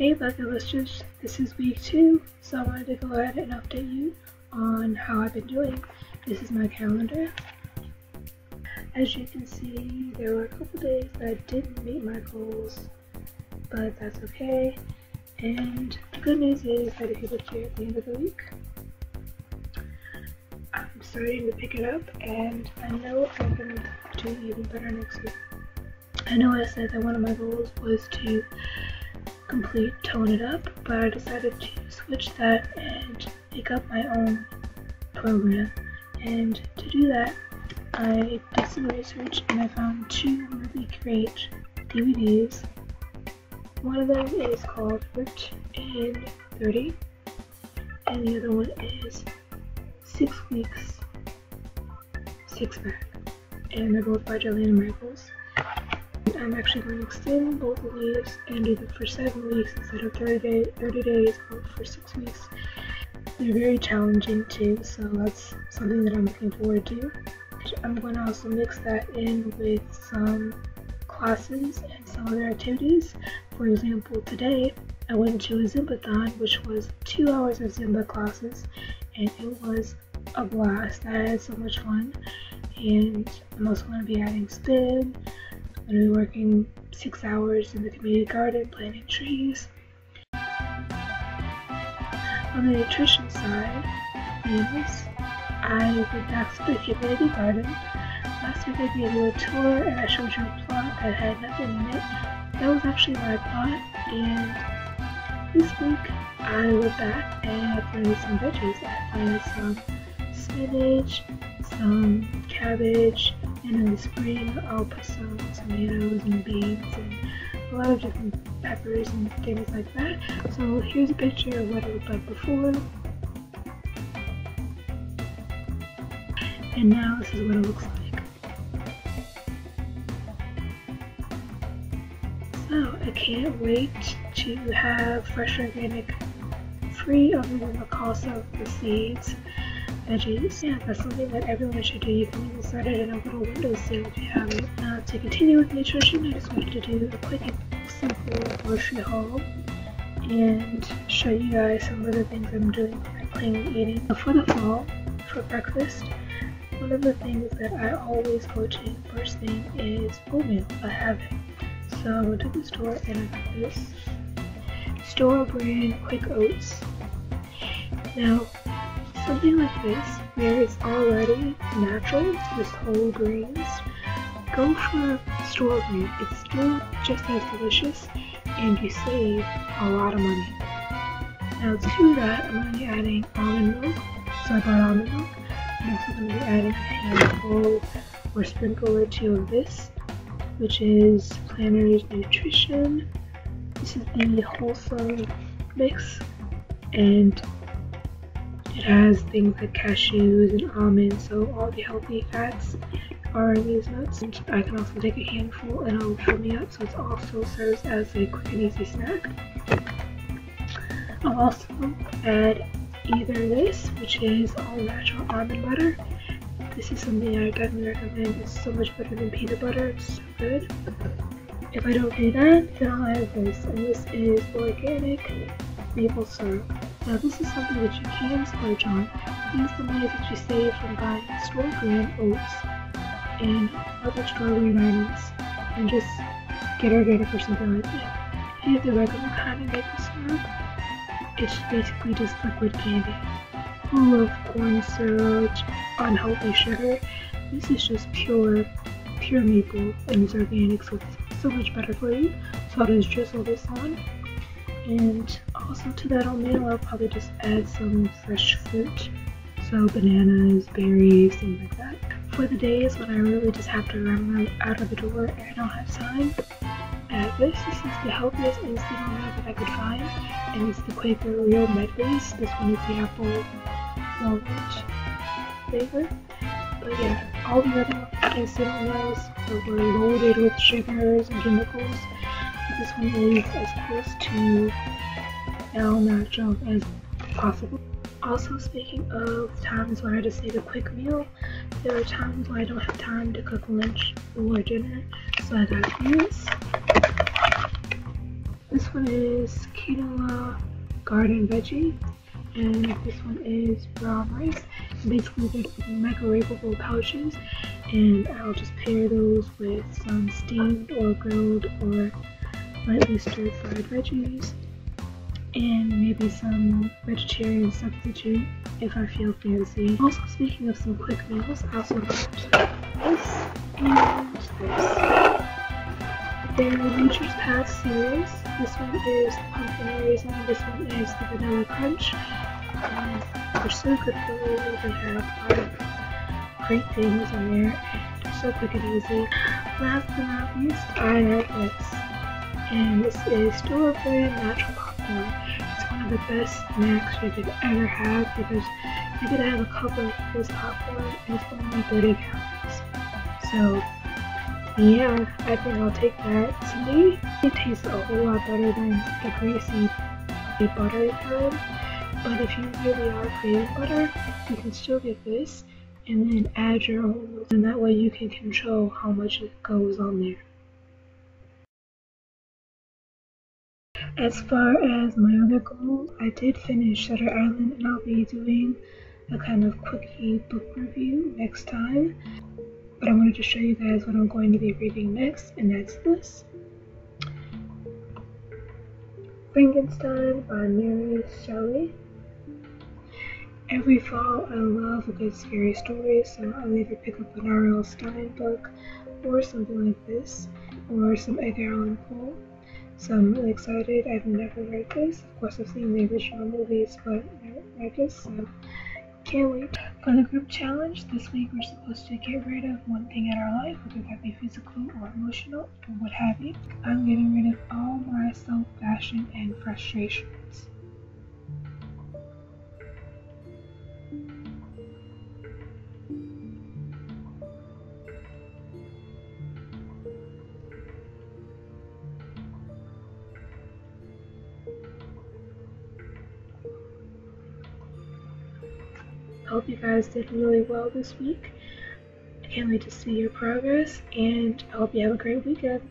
Hey bucket listers, this is week 2, so I wanted to go ahead and update you on how I've been doing. This is my calendar. As you can see, there were a couple days that didn't meet my goals, but that's okay. And the good news is that if you look here at the end of the week, I'm starting to pick it up, and I know I'm going to do even better next week. I know I said that one of my goals was to complete Tone It Up, but I decided to switch that and make up my own program. And to do that, I did some research and I found 2 really great DVDs. One of them is called Ripped in 30, and the other one is 6 Weeks, 6 Pack, and they're both by Jillian Michaels. I'm actually going to extend both of these and do them for 7 weeks instead of 30 days or for 6 weeks. They're very challenging too, so that's something that I'm looking forward to. I'm going to also mix that in with some classes and some other activities. For example, today I went to a Zumbathon, which was 2 hours of Zumba classes, and it was a blast. I had so much fun, and I'm also going to be adding spin. I'm going to be working 6 hours in the community garden planting trees. On the nutrition side, I went back to the community garden. Last week I gave you a tour and I showed you a plot that had nothing in it. That was actually my plot, and this week I went back and I planted some veggies. I planted some spinach, some cabbage, and in the spring I'll put some tomatoes and beans and a lot of different peppers and things like that. So here's a picture of what it looked like before, and now this is what it looks like. So I can't wait to have fresh organic, free other than the cost of the seeds, veggies. Yeah, that's something that everyone should do. You can even start it in a little windowsill if you have it. To continue with nutrition, I just wanted to do a quick and simple grocery haul and show you guys some of the things I'm doing for clean eating. For the fall, for breakfast, one of the things that I always go to first thing is oatmeal. I have it. So I went to the store and I got this store brand quick oats. Now, something like this, where it's already natural, just whole grains, go for store brand. It's still just as delicious and you save a lot of money. Now to that, I'm going to be adding almond milk. So I bought almond milk. I'm also going to be adding a handful or sprinkle or 2 of this, which is Planters Nutrition. This is the wholesome mix, and it has things like cashews and almonds, so all the healthy fats are in these nuts. And I can also take a handful and it'll fill me up, so it also serves as a quick and easy snack. I'll also add either this, which is all natural almond butter. This is something I definitely recommend. It's so much better than peanut butter. It's so good. If I don't do that, then I'll add this, and this is organic maple syrup. Now this is something that you can splurge on. Use the money that you save from buying store brand oats and other store brand items and just get organic or something like that. If you have the regular kind of maple syrup, it's basically just liquid candy, full of corn syrup, unhealthy sugar. This is just pure maple, and it's organic, so it's so much better for you. So I'll just drizzle this on. And also to that oatmeal, I'll probably just add some fresh fruit, so bananas, berries, things like that. For the days when I really just have to run out of the door and I don't have time, this is the healthiest instant oatmeal that I could find, and it's the Quaker Real Medleys. This one is the apple walnut flavor. But yeah, all the other instant oatmeals were loaded with sugars and chemicals. This one is as close to all natural as possible. Also, speaking of times when I just need a quick meal, there are times when I don't have time to cook lunch or dinner, so I got this. This one is quinoa garden veggie, and this one is brown rice. Basically, they're microwavable pouches, and I'll just pair those with some steamed or grilled or lightly stir-fried veggies, and maybe some vegetarian substitute if I feel fancy. Also, speaking of some quick meals, I also got this and this. They're Nature's Path series. This one is pumpkin raisin, this one is the vanilla crunch. They're so good for you. They have a lot of great things in there. They're so quick and easy. Last but not least, I have this. And this is store brand natural popcorn. It's one of the best snacks you could ever have because you could have a cup of this popcorn and it's only 30 calories. So yeah, I think I'll take that. To me, it tastes a whole lot better than the greasy buttery kind. But if you really are craving butter, you can still get this and then add your own, and that way you can control how much it goes on there. As far as my other goals, I did finish Shutter Island and I'll be doing a kind of quickie book review next time. But I wanted to show you guys what I'm going to be reading next, and that's this. Frankenstein by Mary Shelley. Every fall I love a good scary story, so I'll either pick up an R.L. Stine book or something like this, or some Edgar Allan Poe. So I'm really excited. I've never read this. Of course, I've seen the original movies, but never read this, so can't wait. For the group challenge, this week we're supposed to get rid of one thing in our life, whether that be physical or emotional or what have you. I'm getting rid of all my self-passion and frustrations. I hope you guys did really well this week. I can't wait to see your progress, and I hope you have a great weekend.